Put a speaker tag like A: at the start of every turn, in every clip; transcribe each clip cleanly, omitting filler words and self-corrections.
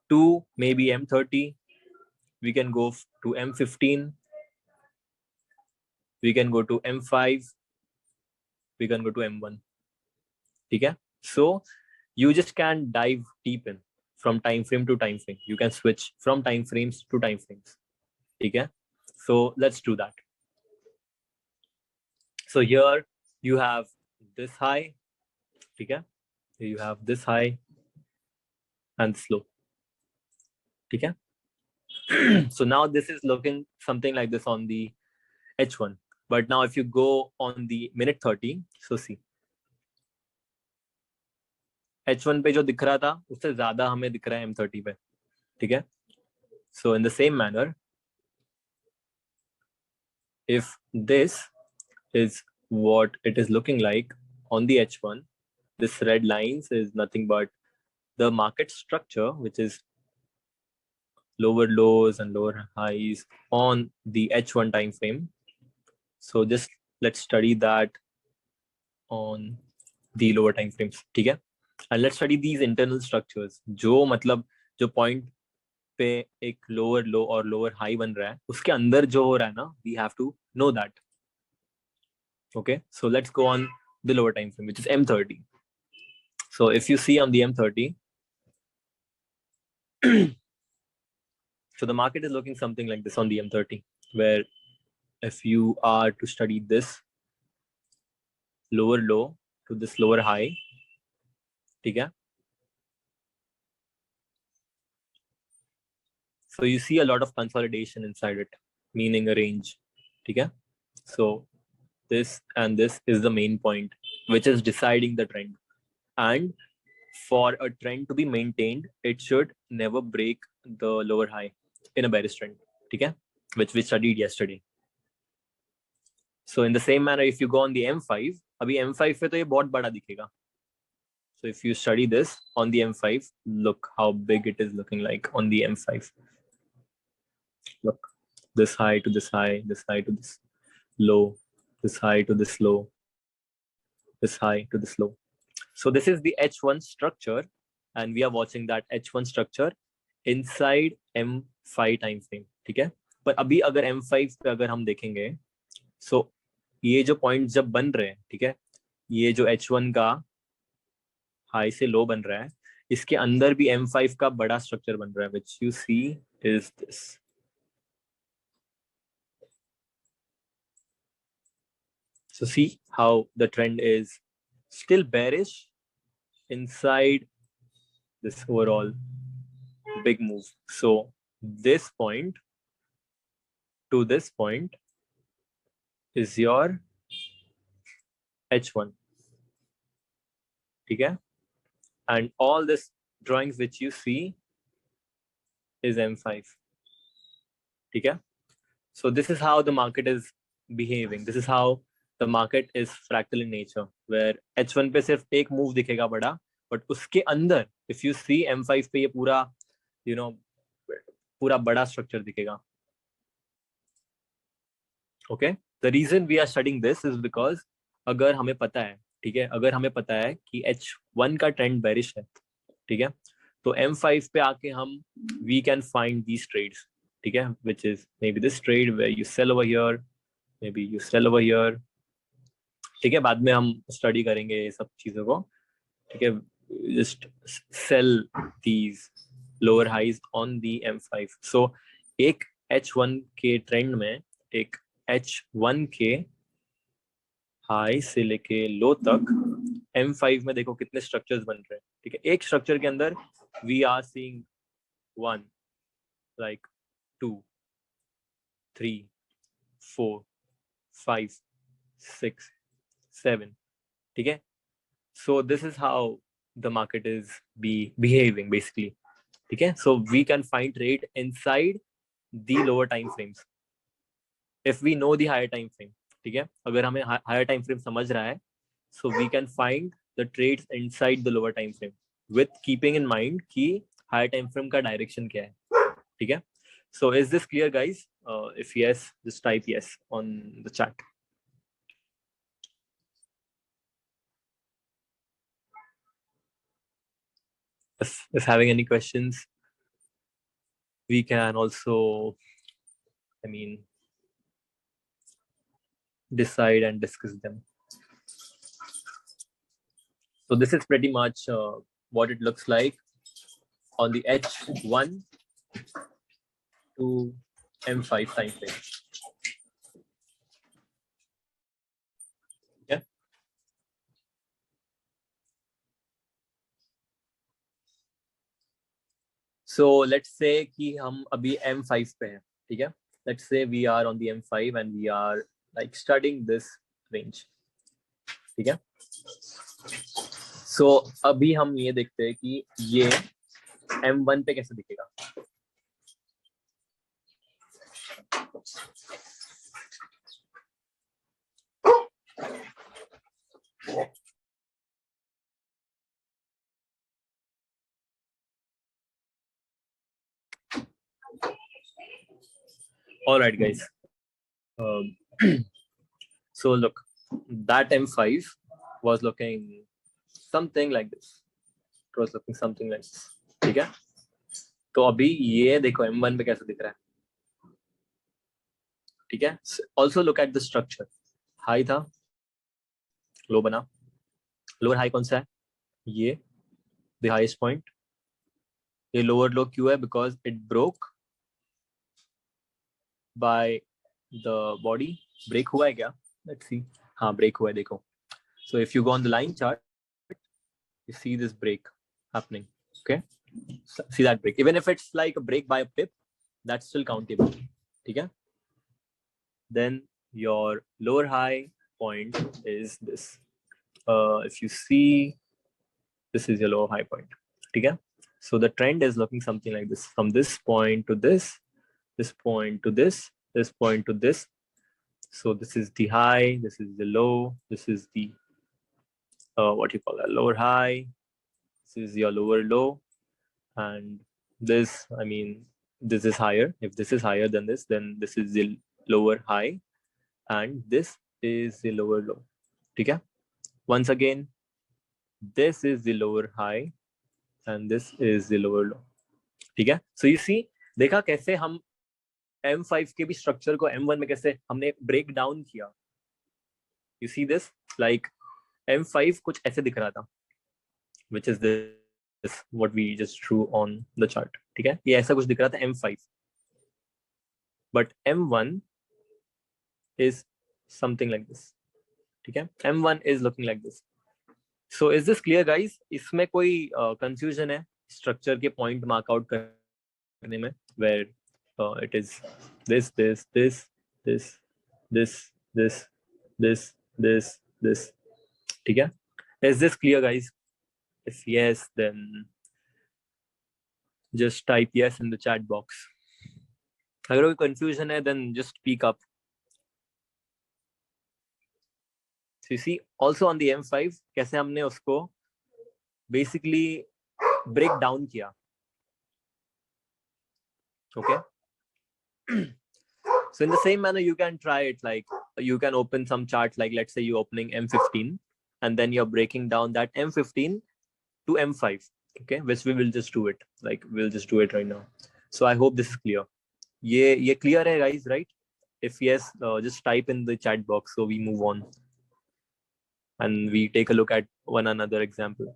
A: to maybe M30. We can go to M15. We can go to M5. We can go to M1. Okay? So you just can dive deep in from time frame to time frame. You can switch from time frames to time frames. Okay? So let's do that. So here you have this high. Okay? You have this high and this low. Okay? So now this is looking something like this on the H1. But now if you go on the minute 30, so see. H1 पे जो दिख रहा था उससे ज्यादा हमें दिख रहा है M30 पे. ठीक है? So in the same manner, if this is what it is looking like on the H1, this red lines is nothing but the market structure, which is lower lows and lower highs on the H1 time frame. So just let's study that on the lower time frames. ठीक है? And let's study these internal structures. जो मतलब जो point पे एक lower low और lower high बन रहा है उसके अंदर जो हो रहा है ना, we have to know that. Okay, so let's go on the lower time frame, which is M30. So if you see on the M30, so the market is looking something like this on the M30, where if you are to study this lower low to this lower high, ठीक है? So you see a lot of consolidation inside it, meaning a range. ठीक है? So this and this is the main point, which is deciding the trend. And for a trend to be maintained, it should never break the lower high in a bearish trend. ठीक है? Which we studied yesterday. So in the same manner, if you go on the M5, अभी M5 पे तो ये बहुत बड़ा दिखेगा. So if you study this on the M5, look how big it is looking like on the M5. Look, this high to this high, this high to this low, this high to this low, this high to this low. So this is the H1 structure, and we are watching that H1 structure inside M5 time frame. ठीक है? पर अभी अगर M5 पे अगर हम देखेंगे, so ये जो पॉइंट जब बन रहे हैं, ठीक है, ये जो H1 का हाई से लो बन रहा है, इसके अंदर भी M5 का बड़ा स्ट्रक्चर बन रहा है, which you see is this. So see how the trend is still bearish inside this overall big move. So this point to this point is your H1. Okay? And all this drawings which you see is M5. Okay? So this is how the market is behaving. This is how the market is fractal in nature, where H1 पे सिर्फ एक move दिखेगा बड़ा, but उसके अंदर if you see M5 पे ये पूरा पूरा बड़ा स्ट्रक्चर दिखेगा. Okay? The reason we are studying this is because अगर हमें पता है, ठीक है, अगर हमें पता है कि H1 का ट्रेंड बेरिश है, ठीक है, तो M5 पे आके हम we can find these trades, ठीक है, which is maybe this trade where you sell over here, maybe you sell over here. ठीक है, बाद में हम स्टडी करेंगे ये सब चीजों को. ठीक है, just sell these lower highs on the M5. So एक H1 के ट्रेंड में एक H1 के हाई से लेके लो तक M5 में देखो कितने स्ट्रक्चर्स बन रहे हैं. ठीक है, एक स्ट्रक्चर के अंदर we are seeing 1, like 2, 3, 4, 5, 6, 7. ठीक है, so this is how the market is behaving basically. ठीक है, so we can find trade inside the lower time frames if we know the higher time frame. ठीक है, अगर हमें higher time frame समझ रहा है, so we can find the trades inside the lower time frame with keeping in mind कि higher time frame का direction क्या है. ठीक है, so is this clear guys? If yes, just type yes on the chat. If having any questions, we can also, I mean, decide and discuss them. So this is pretty much what it looks like on the H1 to M5 time frame. Yeah. So let's say कि हम अभी M5 पे हैं, ठीक है? Let's say we are on the M5 and we are like studying this range, ठीक है? So अभी हम ये देखते हैं कि ये M1 पे कैसे दिखेगा. All right, guys. So look, that M5 was looking something like this. It was looking something like this. ठीक है? तो अभी ये देखो M1 पे कैसे दिख रहा है. ठीक है? Also look at the structure. High था, low बना. Lower high कौन सा है? ये the highest point. ये lower low क्यों है? Because it broke by the body. Break हुआ है क्या? Let's see. हाँ, break हुआ है, देखो. So if you go on the line chart, you see this break happening. Okay, see that break. Even if it's like a break by a pip, that's still countable. Okay. Then your lower high point is this. If you see, this is your lower high point. Okay. So the trend is looking something like this. From this point to this point to this point to this. So this is the high, this is the low, this is the what you call that, lower high, this is your lower low, and this, I mean, this is higher. If this is higher than this, then this is the lower high, and this is the lower low. Okay. Once again, this is the lower high and this is the lower low. ठीक है. So you see, देखा कैसे हम M5 के भी structure को M1 में कैसे हमने ब्रेक डाउन किया. You see this, like M5 कुछ ऐसे दिख रहा था, which is this what we just drew on the chart. ठीक है, ये ऐसा कुछ दिख रहा था M5, but M1 is something like this. ठीक है, M1 is looking like this. So is this clear, guys? इसमें कोई confusion है स्ट्रक्चर के पॉइंट मार्क आउट करने में, where it is this this this this this this this this this. ठीक है, is this clear, guys? If yes, then just type yes in the chat box. अगर कोई confusion है, then just speak up. So you see, also on the M5 कैसे हमने उसको basically break down किया. Okay. So in the same manner, you can try it. Like you can open some chart, like let's say you're opening M15 and then you're breaking down that M15 to M5. Okay, which we will just do it. Like we'll just do it right now. So I hope this is clear. ये clear है, guys, right? If yes, just type in the chat box so we move on and we take a look at one another example.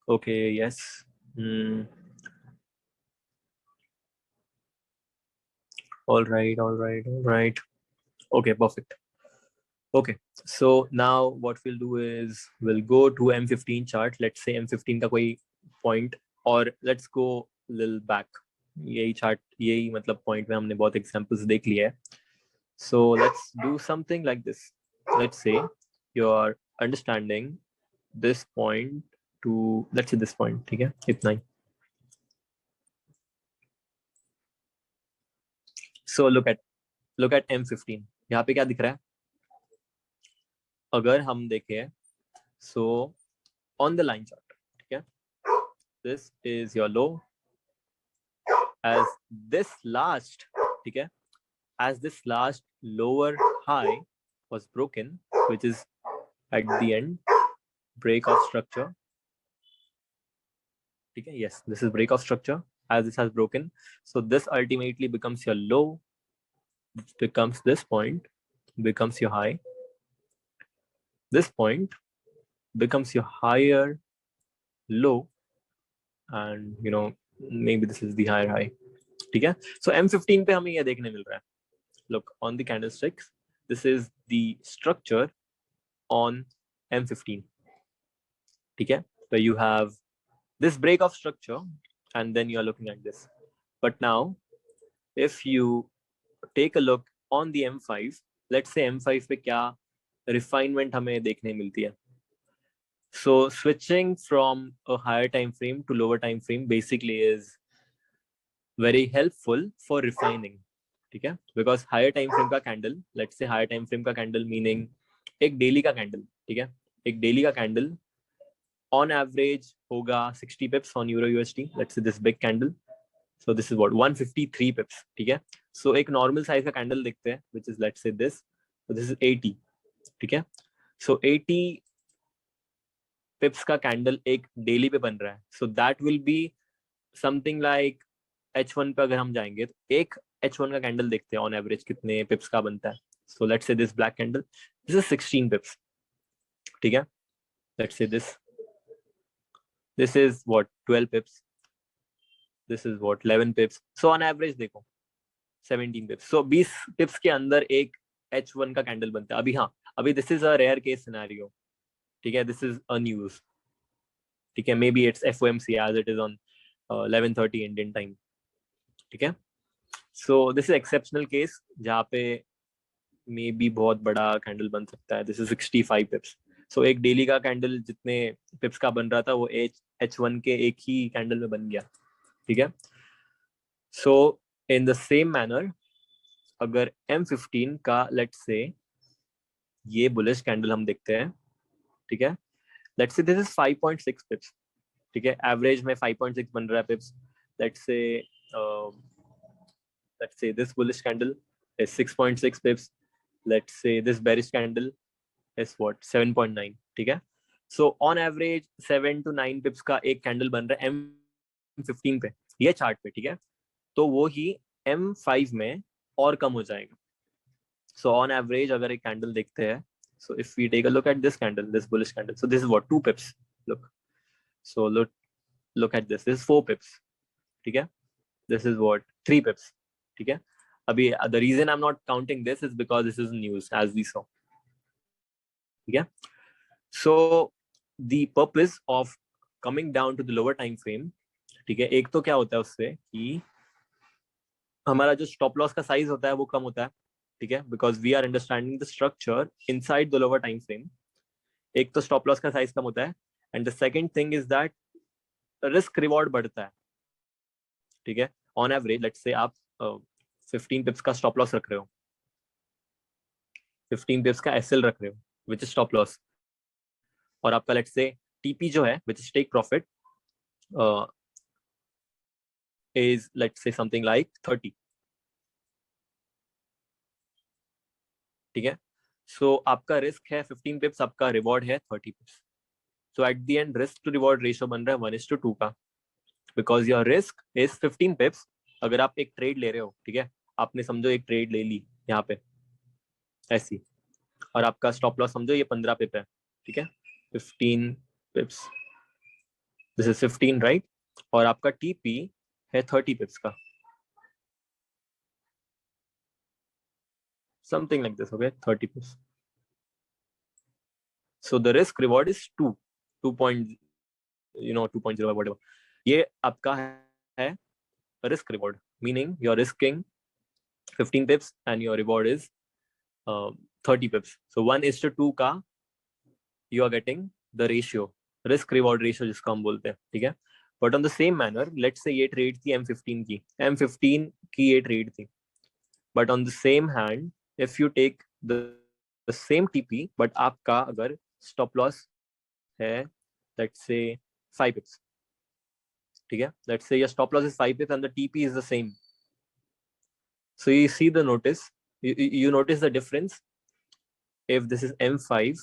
A: Okay, yes. All right. Okay, perfect. Okay, so now what we'll do is we'll go to M15 chart. Let's say M15 का कोई point, और let's go a little back. यही chart, यही मतलब point में हमने बहुत examples देख लिए हैं. So let's do something like this. Let's say you're understanding this point to, let's say this point, ठीक है, इतना ही. So look at M15. यहाँ पे क्या दिख रहा है? अगर हम देखें, so on the line chart, ठीक है, this is your low. As this last, ठीक है, as this last lower high was broken, which is at the end break of structure, ठीक है, yes, this is break of structure as this has broken. So this ultimately becomes your low, becomes this point, becomes your high. This point becomes your higher low, and you know maybe this is the higher high. ठीक है, so M15 पे हमें ये देखने मिल रहा है. Look on the candlesticks, this is the structure on M15. ठीक है, so you have this break of structure and then you are looking at this. But now if you take a look on the M5, let's say M5 पे क्या refinement हमें देखने मिलती है. So switching from a higher time frame to lower time frame basically is very helpful for refining. ठीक है, because higher time frame का candle, let's say higher time frame का candle meaning एक daily का candle. ठीक है, एक daily का candle on average होगा 60 pips on Euro USD. Let's say this big candle. So this is what 153 pips. ठीक है, so एक normal size का candle देखते हैं which is let's say this. So this is 80. ठीक है, so 80 pips का candle एक daily पे बन रहा है. So that will be something like H1 पे अगर हम जाएंगे तो एक H1 का कैंडल देखते हैं ऑन एवरेज कितने पिप्स का बनता है. So let's say this black candle, this is 16 पिप्स. ठीक है, let's say this is what 12 पिप्स, this is what 11 पिप्स. So on average देखो 17 पिप्स. सो 20 पिप्स के अंदर एक H1 का कैंडल बनता है. अभी हाँ, अभी this is a rare case scenario. ठीक है, दिस इज अ न्यूज. ठीक है, may be it's FOMC as it is on 11:30 Indian time. ठीक है, so this is exceptional case जहाँ पे मे बी बहुत बड़ा कैंडल बन सकता है. This is 65 पिप्स. सो एक डेली का कैंडल जितने पिप्स का बन रहा था वो H1 के एक ही कैंडल में बन गया. ठीक है, सो इन द सेम मैनर अगर M15 का लेट्स से ये बुलिश कैंडल हम देखते हैं. ठीक है, लेट्स से दिस इज 5.6 पिप्स. ठीक है, एवरेज में 5.6 बन रहा है पिप्स. Let's say this bullish candle is 6.6 pips. Let's say this bearish candle is what 7.9. ठीक है, so on average 7 to 9 pips का एक कैंडल बन रहा है M15 पे ये चार्ट पे. ठीक है, तो वो ही M5 में और कम हो जाएगा. so on average अगर एक कैंडल देखते हैं, so if we take a look at this candle, this bullish candle, so this is what 2 pips. So look at this is 4 pips. ठीक है, this is what 3 pips. ठीक है, अभी the reason I'm not counting this is because this is news as we saw. ठीक है, so the purpose of coming down to the lower time frame. ठीक है, एक तो क्या होता है उससे कि हमारा जो स्टॉप लॉस का साइज होता है वो कम होता है. ठीक है, because we are understanding the structure inside the lower time frame. एक तो स्टॉप लॉस का साइज कम होता है and the second thing is that risk reward बढ़ता है. ठीक है, ऑन एवरेज लेट्स से आप 15 पिप्स का स्टॉप लॉस रख रहे हो, 15 पिप्स का SL रख रहे हो विच इज स्टॉप लॉस, और आपका लेट्स से TP जो है which is take profit is let's say something like 30. ठीक है, so आपका रिस्क है 15 पिप्स, आपका रिवॉर्ड है 30 pips. so at the end risk to reward ratio बन रहा है 1:2 का, because your risk is 15 pips. अगर आप एक ट्रेड ले रहे हो, ठीक है, आपने समझो एक ट्रेड ले ली यहाँ पे ऐसी, और आपका स्टॉप लॉस समझो ये 15 पिप है. ठीक है, 15 पिप्स, दिस इज 15 राइट, और आपका TP है 30 पिप्स का, something like this. Okay, 30 pips. So the risk reward is 2 point, 2.0 whatever. ये आपका है risk reward, meaning you're risking 15 pips and your reward is 30 pips. So 1:2 का you are getting the ratio, risk reward ratio जिसको हम बोलते हैं. ठीक है, but on the same manner let's say ये ट्रेड थी M15 की ये ट्रेड थी, but on the same hand if you take the same TP but आपका अगर stop loss है let's say 5 pips. ठीक है, let's say your stop loss is 5 pips and the TP is the same. So you see the notice, you notice the difference. If this is M5